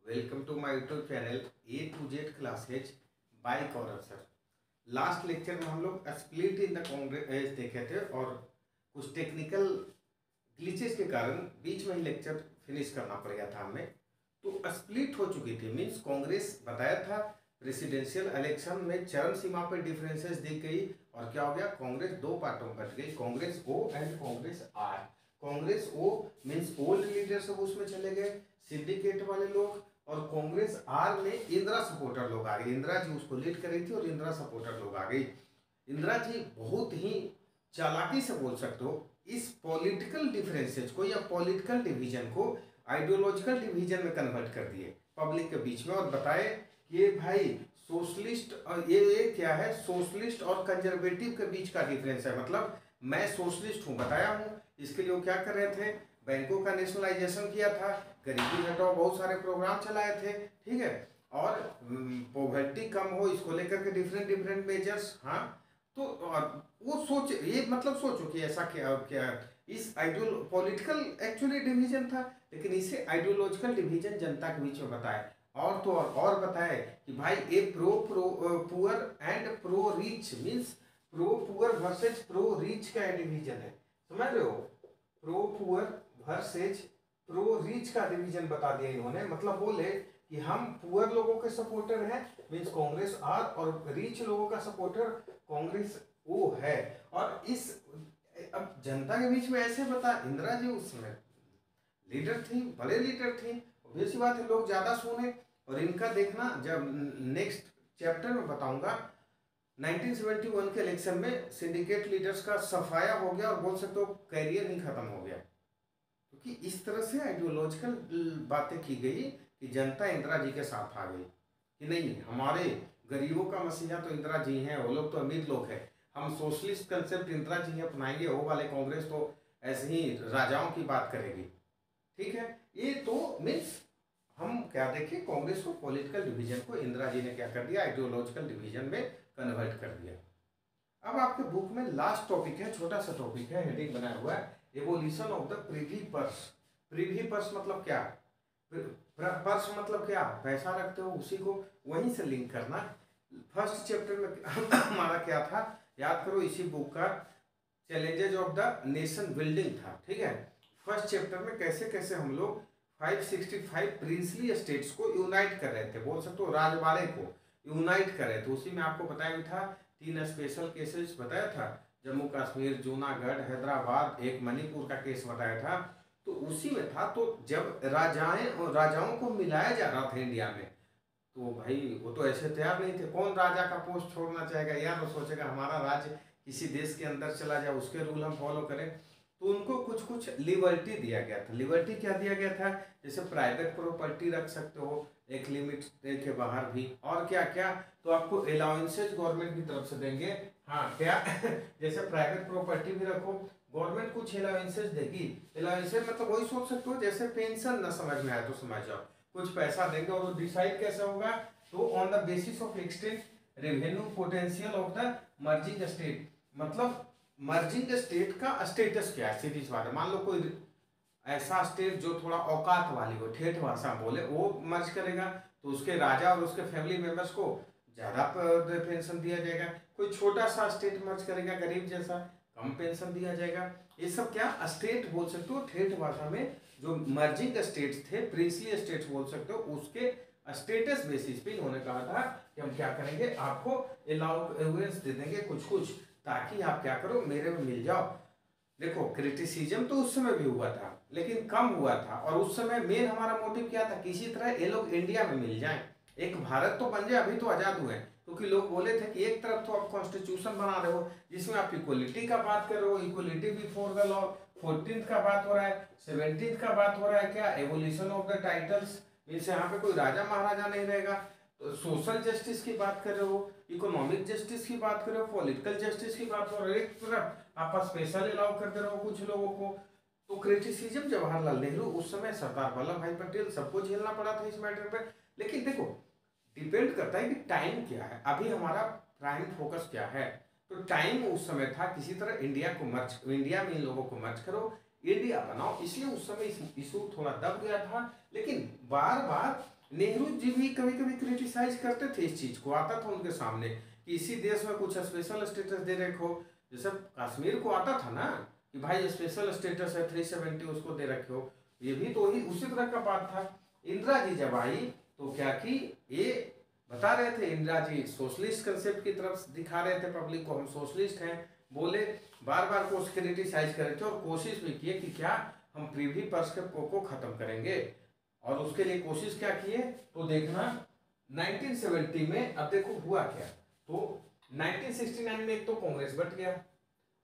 Welcome to my YouTube channel A to Z classes by Kaurav sir. Last lecture में हम लोग split in the Congress देखे थे और कुछ टेक्निकल ग्लिचेस के कारण बीच में ही लेक्चर फिनिश करना पड़ गया था हमें। तो स्प्लिट हो चुकी थी, मीन्स कांग्रेस बताया था प्रेसिडेंशियल इलेक्शन में चरम सीमा पर डिफरेंसेस दी गई और क्या हो गया, कांग्रेस दो पार्टों में बट गई, Congress O and Congress R. Congress O means old leader सब उसमें चले गए, सिंडिकेट वाले लोग, और कांग्रेस आर में इंदिरा सपोर्टर लोग आ गए। इंदिरा जी उसको लीड कर रही थी और इंदिरा सपोर्टर लोग आ गई। इंदिरा जी बहुत ही चालाकी से बोल सकते हो इस पॉलिटिकल डिफरेंसेस को या पॉलिटिकल डिवीजन को आइडियोलॉजिकल डिवीजन में कन्वर्ट कर दिए पब्लिक के बीच में और बताए कि ये भाई सोशलिस्ट और ये क्या है, सोशलिस्ट और कंजर्वेटिव के बीच का डिफरेंस है। मतलब मैं सोशलिस्ट हूँ बताया हूँ, इसके लिए वो क्या कर रहे थे, बैंकों का नेशनलाइजेशन किया था, गरीबी हटाओ बहुत सारे प्रोग्राम चलाए थे, ठीक है, और पॉवर्टी कम हो इसको लेकर के डिफरेंट डिफरेंट मेजर्स। हाँ, तो वो सोच ये मतलब सोचो कि ऐसा क्या क्या इस आइडियो पॉलिटिकल एक्चुअली डिवीजन था, लेकिन इसे आइडियोलॉजिकल डिवीजन जनता के बीच में बताए और तो और बताए कि भाई ये pro poor and pro rich, means pro poor versus pro rich का डिवीजन है, समझ रहे हो, pro poor versus pro rich का डिवीजन बता दिया इन्होंने। मतलब बोले कि हम पुअर लोगों के सपोर्टर हैं मीन्स कांग्रेस आर, और रिच लोगों का सपोर्टर कांग्रेस ओ है। और इस अब जनता के बीच में ऐसे बता, इंदिरा जी उस समय लीडर थी, बड़े लीडर थी, ऑब्वियस बात है लोग ज्यादा सुने। और इनका देखना जब नेक्स्ट चैप्टर में बताऊंगा, 1971 के इलेक्शन में सिंडिकेट लीडर्स का सफाया हो गया और बोल सकते हो कैरियर ही खत्म हो गया, क्योंकि इस तरह से आइडियोलॉजिकल बातें की गई कि जनता इंदिरा जी के साथ आ गई कि नहीं हमारे गरीबों का मसीहा तो इंदिरा जी हैं, वो लोग तो अमीर लोग हैं, हम सोशलिस्ट कंसेप्ट इंदिरा जी अपनाएंगे, वो वाले कांग्रेस तो ऐसे ही राजाओं की बात करेगी, ठीक है। ये तो मीन्स हम क्या देखें, कांग्रेस को पॉलिटिकल डिवीजन को इंदिरा जी ने क्या कर दिया, आइडियोलॉजिकल डिवीजन में कन्वर्ट कर दिया। अब आपके बुक में लास्ट टॉपिक है, छोटा सा टॉपिक है, हेडिंग बनाया हुआ है evolution of the privy purse. Privy purse मतलब क्या, पर्स मतलब क्या, पैसा रखते हो उसी को, वहीं से लिंक करना। फर्स्ट चैप्टर में हमारा क्या था याद करो, इसी बुक का challenges of the nation building था, ठीक है। फर्स्ट चैप्टर में कैसे कैसे हम लोग 565 प्रिंसली स्टेट्स को यूनाइट कर रहे थे, बोल सकते हो राजवाड़े को यूनाइट कर रहे थे। उसी में आपको बताया भी था, 3 स्पेशल केसेस बताया था, जम्मू कश्मीर, जूनागढ़, हैदराबाद, एक मणिपुर का केस बताया था, तो उसी में था। तो जब राजाओं को मिलाया जा रहा था इंडिया में, तो भाई वो तो ऐसे तैयार नहीं थे, कौन राजा का पोस्ट छोड़ना चाहेगा यार, वो सोचेगा हमारा राज्य किसी देश के अंदर चला जाए, उसके रूल हम फॉलो करें। तो उनको कुछ कुछ लिबर्टी दिया गया था। लिबर्टी क्या दिया गया था, जैसे प्राइवेट प्रॉपर्टी रख सकते हो एक लिमिट के बाहर भी, और क्या क्या, तो आपको अलाउंसेज गवर्नमेंट की तरफ से देंगे। हाँ क्या जैसे प्राइवेट प्रॉपर्टी भी रखो, गवर्नमेंट कुछ अलाउंसेज देगी। अलाउंसेज मतलब वही सोच सकते हो जैसे पेंशन, ना समझ में आया तो समझ जाओ, कुछ पैसा देंगे और वो डिसाइड कैसे होगा, तो on the basis of extent revenue potential of the merging state. मतलब मर्जिंग स्टेट का स्टेटस क्या है, सीधी सी बात है, मान लो कोई ऐसा स्टेट जो थोड़ा औकात वाली हो, ठेठ भाषा बोले, वो मर्ज करेगा तो उसके राजा और उसके फैमिली मेंबर्स को ज्यादा पेंशन दिया जाएगा। कोई छोटा सा स्टेट मर्ज करेगा गरीब जैसा, कम पेंशन दिया जाएगा। ये सब क्या स्टेट बोल सकते हो, ठेठ भाषा में जो मर्जिंग स्टेट्स थे, प्रिंसली स्टेट्स बोल सकते हो, उसके स्टेटस बेसिस पे इन्होंने कहा था कि हम क्या करेंगे, आपको अलाउंस दे देंगे कुछ कुछ, ताकि आप क्या करो मेरे में मिल जाओ। देखो क्रिटिसिज्म तो उस समय भी हुआ था लेकिन कम हुआ था, और उस समय मेन हमारा मोटिव क्या था, किसी तरह ये लोग इंडिया में मिल जाएं, एक भारत तो बन जाए। अभी तो आजाद हुए, क्योंकि लोग बोले थे कि एक तरफ तो आप कॉन्स्टिट्यूशन बना रहे हो जिसमें आप इक्वलिटी का बात कर रहे हो, equality before the law, 14th का बात हो रहा है, 17th का बात हो रहा है, क्या evolution of the titles, means यहाँ पे कोई राजा महाराजा नहीं रहेगा। तो सोशल जस्टिस की बात कर रहे हो, इकोनॉमिक जस्टिस की बात कर रहे हो, पॉलिटिकल जस्टिस की बात कर रहे हो, एक तरफ आप स्पेशल अलाउ कर दे रहे हो कुछ लोगों को। तो क्रिटिसिज्म जवाहरलाल नेहरू, उस समय सरदार वल्लभ भाई पटेल, सबको झेलना पड़ा था इस मैटर पे। लेकिन देखो डिपेंड करता है कि टाइम क्या है, अभी हमारा प्राइम फोकस क्या है। तो टाइम उस समय था किसी तरह इंडिया को मर्ज, इंडिया में इन लोगों को मर्ज करो, इंडिया बनाओ, इसलिए उस समय इशू थोड़ा दब गया था। लेकिन बार बार नेहरू जी भी कभी कभी क्रिटिसाइज करते थे इस चीज को, आता था उनके सामने कि इसी देश में कुछ स्पेशल स्टेटस दे रखो, जैसे कश्मीर को आता था ना कि भाई स्पेशल स्टेटस है 370 उसको दे रखे हो, ये भी तो ही उसी तरह का बात था। इंदिरा जी जब आई तो क्या की, ये बता रहे थे, इंदिरा जी सोशलिस्ट कंसेप्ट की तरफ दिखा रहे थे पब्लिक को, हम सोशलिस्ट हैं बोले, बार बार को क्रिटिसाइज कर रहे थे और कोशिश भी किए कि क्या हम प्रिवी पर्स के को खत्म करेंगे, और उसके लिए कोशिश क्या किए तो देखना 1970 में, अब देखो हुआ क्या, तो 1969 में एक तो कांग्रेस बट गया,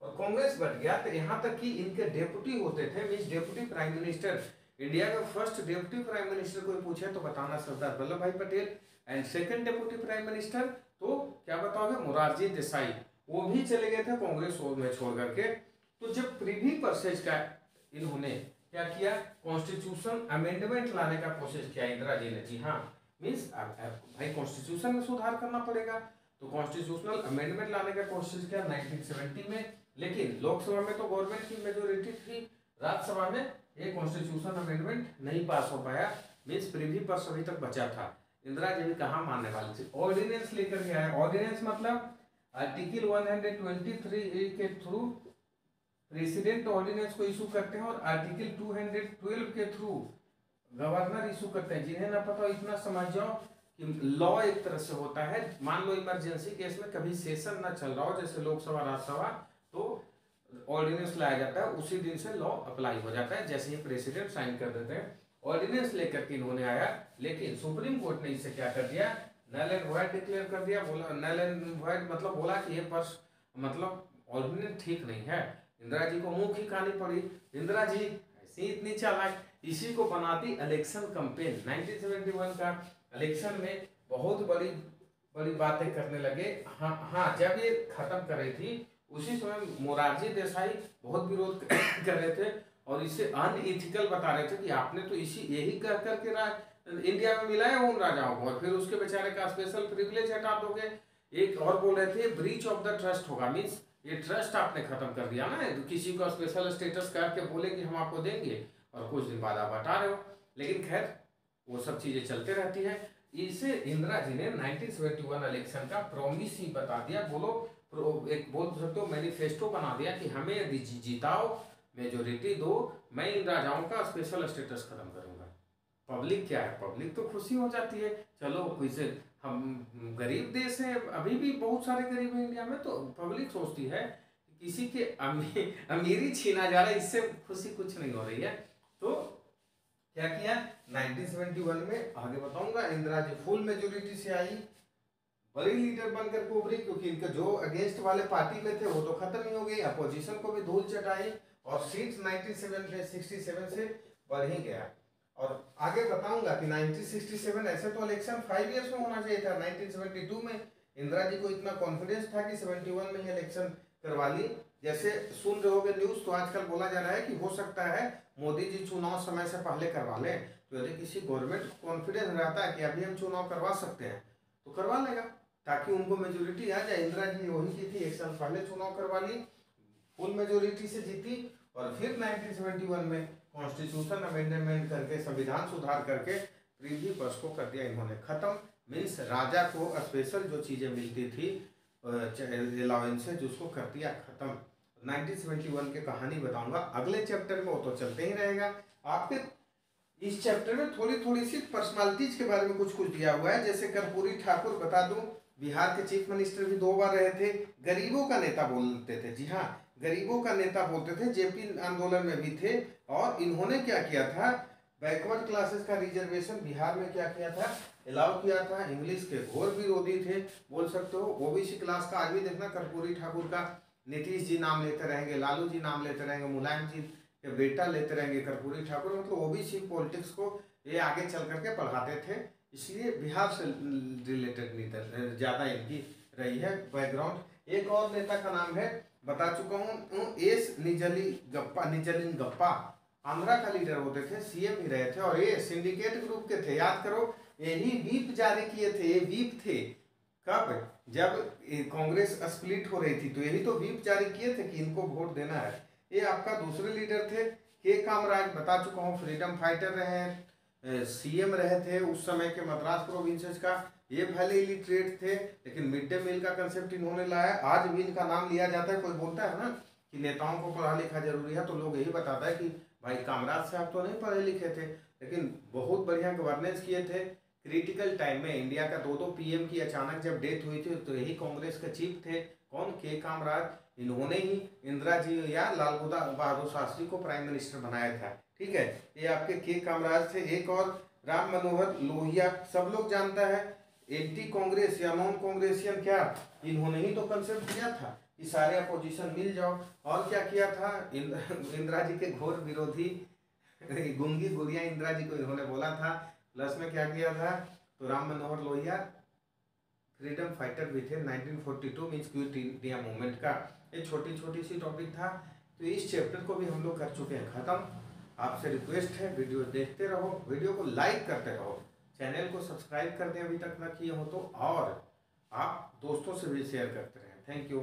और कांग्रेस बट गया तो यहाँ तक कि इनके डेप्यूटी होते थे, means deputy prime minister, India का फर्स्ट डेप्यूटी प्राइम मिनिस्टर कोई पूछे तो बताना सरदार वल्लभ भाई Patel, and second deputy prime minister तो क्या बताओगे, मोरारजी देसाई, वो भी चले गए थे कांग्रेस में छोड़ करके। तो जब प्रिवी पर्सेज का इन्होंने क्या किया, कॉन्स्टिट्यूशन अमेंडमेंट लाने का कोशिश किया इंदिरा जी ने, जी हाँ, मीन्स भाई कॉन्स्टिट्यूशन में सुधार करना पड़ेगा, तो कॉन्स्टिट्यूशनल अमेंडमेंट लाने का कोशिश किया 1970 में, लेकिन लोकसभा में तो गवर्नमेंट की मेजोरिटी थी, राज्यसभा में ये कॉन्स्टिट्यूशन अमेंडमेंट नहीं पास हो पाया, मीन्स प्रिवी पर्स अभी तक बचा था। इंदिरा जी कहाँ मानने वाली थी, ऑर्डिनेंस लेकर के आए, ऑर्डिनेंस मतलब आर्टिकल 123 के थ्रू प्रेसिडेंट ऑर्डिनेंस को इशू करते हैं, और आर्टिकल 212 के थ्रू गवर्नर इशू करते हैं। जिन्हें ना पता हो इतना समझ जाओ कि लॉ एक तरह से होता है, मान लो इमरजेंसी केस में कभी सेशन ना चल रहा हो जैसे लोकसभा राज्यसभा, तो ऑर्डिनेंस लाया जाता है, उसी दिन से लॉ अप्लाई हो जाता है जैसे ही प्रेसिडेंट साइन कर देते हैं। ऑर्डिनेंस लेकर के इन्होंने आया, लेकिन सुप्रीम कोर्ट ने इसे क्या कर दिया, नल एंड वॉइड डिक्लेयर कर दिया, बोला नल एंड वॉइड मतलब बोला कि ये पर्स मतलब ऑर्डिनेंस ठीक नहीं है, इंदिरा जी को मुंह खिलानी पड़ी। इंदिरा जी ऐसी इतनी चालाक, इसी को बनाती इलेक्शन कैंपेन 1971 का, इलेक्शन में बहुत बड़ी बड़ी बातें करने लगे। हाँ हाँ, जब ये खत्म कर रही थी उसी समय मोरारजी देसाई बहुत विरोध कर रहे थे और इसे अनइथिकल बता रहे थे कि आपने तो इसी यही कर करके इंडिया में मिलाया उन राजाओं को, और फिर उसके बेचारे का स्पेशल प्रिविलेज हटा दोगे। एक और बोल रहे थे ब्रीच ऑफ द ट्रस्ट होगा, मीन्स ये ट्रस्ट आपने खत्म कर दिया ना, तो किसी को स्पेशल स्टेटस करके बोले कि हम आपको देंगे और कुछ दिन बाद आप हटा रहे हो। लेकिन खैर वो सब चीजें चलते रहती है। इसे इंदिरा जी ने 1971 इलेक्शन का प्रॉमिस ही बता दिया, बोलो एक बोल सकते हो मैनिफेस्टो बना दिया कि हमें यदि जिताओ, मेजोरिटी दो, मैं इन राजाओं का स्पेशल स्टेटस खत्म करूंगा। पब्लिक क्या है, पब्लिक तो खुशी हो जाती है, चलो कोई हम गरीब देश है, अभी भी बहुत सारे गरीब हैं इंडिया में, तो पब्लिक सोचती है कि किसी के अमीरी छीना जा रहा है, इससे खुशी कुछ नहीं हो रही है। तो क्या किया 1971 में, आगे बताऊंगा, इंदिरा जी फुल मेजोरिटी से आई, बड़ी लीडर बनकर के उभरी, क्योंकि इनके जो अगेंस्ट वाले पार्टी में थे वो तो खत्म ही हो गई, अपोजिशन को भी धूल चटाई और सीट्स 1967 से बढ़ ही गया। और आगे बताऊंगा कि 1967 ऐसे तो इलेक्शन 5 इयर्स में होना चाहिए था, 1972 में इंदिरा जी को इतना कॉन्फिडेंस था कि 71 में ही इलेक्शन करवा ली। जैसे सुन रहे होगे न्यूज, तो आजकल बोला जा रहा है कि हो सकता है मोदी जी चुनाव समय से पहले करवा लें, तो यदि किसी गवर्नमेंट को कॉन्फिडेंस रहता है कि अभी हम चुनाव करवा सकते हैं तो करवा लेगा, ताकि उनको मेजोरिटी आ जाए। इंदिरा जी वही की थी, एक साल पहले चुनाव करवा ली, फुल मेजोरिटी से जीती, और फिर 1971 में कॉन्स्टिट्यूशन अमेंडमेंट करके, संविधान सुधार करके प्रिवी पर्स को कर दिया इन्होंने खत्म। मीन्स राजा को स्पेशल जो चीजें मिलती थी अलाउंसेज, उसको कर दिया खत्म। 1971 की कहानी बताऊंगा अगले चैप्टर में, वो तो चलते ही रहेगा। आपके इस चैप्टर में थोड़ी थोड़ी सी पर्सनालिटीज के बारे में कुछ कुछ दिया हुआ है, जैसे कर्पूरी ठाकुर बता दूं, बिहार के चीफ मिनिस्टर भी 2 बार रहे थे, गरीबों का नेता बोलते थे, जी हाँ गरीबों का नेता बोलते थे, जेपी आंदोलन में भी थे। और इन्होंने क्या किया था, बैकवर्ड क्लासेस का रिजर्वेशन बिहार में क्या किया था, अलाउ किया था। इंग्लिश के घोर विरोधी थे बोल सकते हो। ओबीसी क्लास का आज भी देखना, कर्पूरी ठाकुर का नीतीश जी नाम लेते रहेंगे, लालू जी नाम लेते रहेंगे, मुलायम जी के बेटा लेते रहेंगे, कर्पूरी ठाकुर, मतलब ओबीसी पॉलिटिक्स को ये आगे चल करके पढ़ाते थे, इसलिए बिहार से रिलेटेड ज़्यादा इनकी रही है बैकग्राउंड। एक और नेता का नाम है, बता चुका हूँ, एस निजलिंग गप्पा, आंध्रा का लीडर होते थे, सीएम भी रहे थे, और ये सिंडिकेट ग्रुप के थे, याद करो, यही व्हीप जारी किए थे, ये व्हीप थे कब, जब कांग्रेस स्प्लिट हो रही थी, तो यही तो व्हीप जारी किए थे कि इनको वोट देना है। ये आपका दूसरे लीडर थे के कामराज, बता चुका हूँ, फ्रीडम फाइटर रहे हैं, सीएम रहे थे उस समय के मद्रास प्रोविंसेस का, ये भले इलिटरेट थे लेकिन मिड डे मील का कंसेप्ट इन्होंने लाया। आज भी इनका नाम लिया जाता है, कोई बोलता है ना कि नेताओं को पढ़ा लिखा जरूरी है, तो लोग यही बताता है कि भाई कामराज साहब तो नहीं पढ़े लिखे थे लेकिन बहुत बढ़िया गवर्नेंस किए थे। क्रिटिकल टाइम में इंडिया का 2-2 पीएम की अचानक जब डेथ हुई थी तो यही कांग्रेस के चीफ थे, कौन, के कामराज। इन्होंने ही इंदिरा जी या लाल बहादुर शास्त्री को प्राइम मिनिस्टर बनाया था। ठीक है, ये आपके के कामराज थे। एक और राम मनोहर लोहिया, सब लोग जानता है, एंटी कांग्रेस या नॉन कांग्रेसियन, क्या इन्होंने ही तो कंसेप्ट दिया था कि सारे अपोजिशन मिल जाओ। और क्या किया था, इंदिरा जी के घोर विरोधी गुंगी गुड़िया इंदिरा जी को इन्होंने बोला था। प्लस में क्या किया था, तो राम मनोहर लोहिया फ्रीडम फाइटर भी थे। 1942 मीन्स क्विट इंडिया मूवमेंट का। ये छोटी छोटी सी टॉपिक था, तो इस चैप्टर को भी हम लोग कर चुके हैं ख़त्म। आपसे रिक्वेस्ट है वीडियो देखते रहो, वीडियो को लाइक करते रहो, चैनल को सब्सक्राइब कर दें अभी तक ना किए हो तो, और आप दोस्तों से भी शेयर करते रहें। Thank you.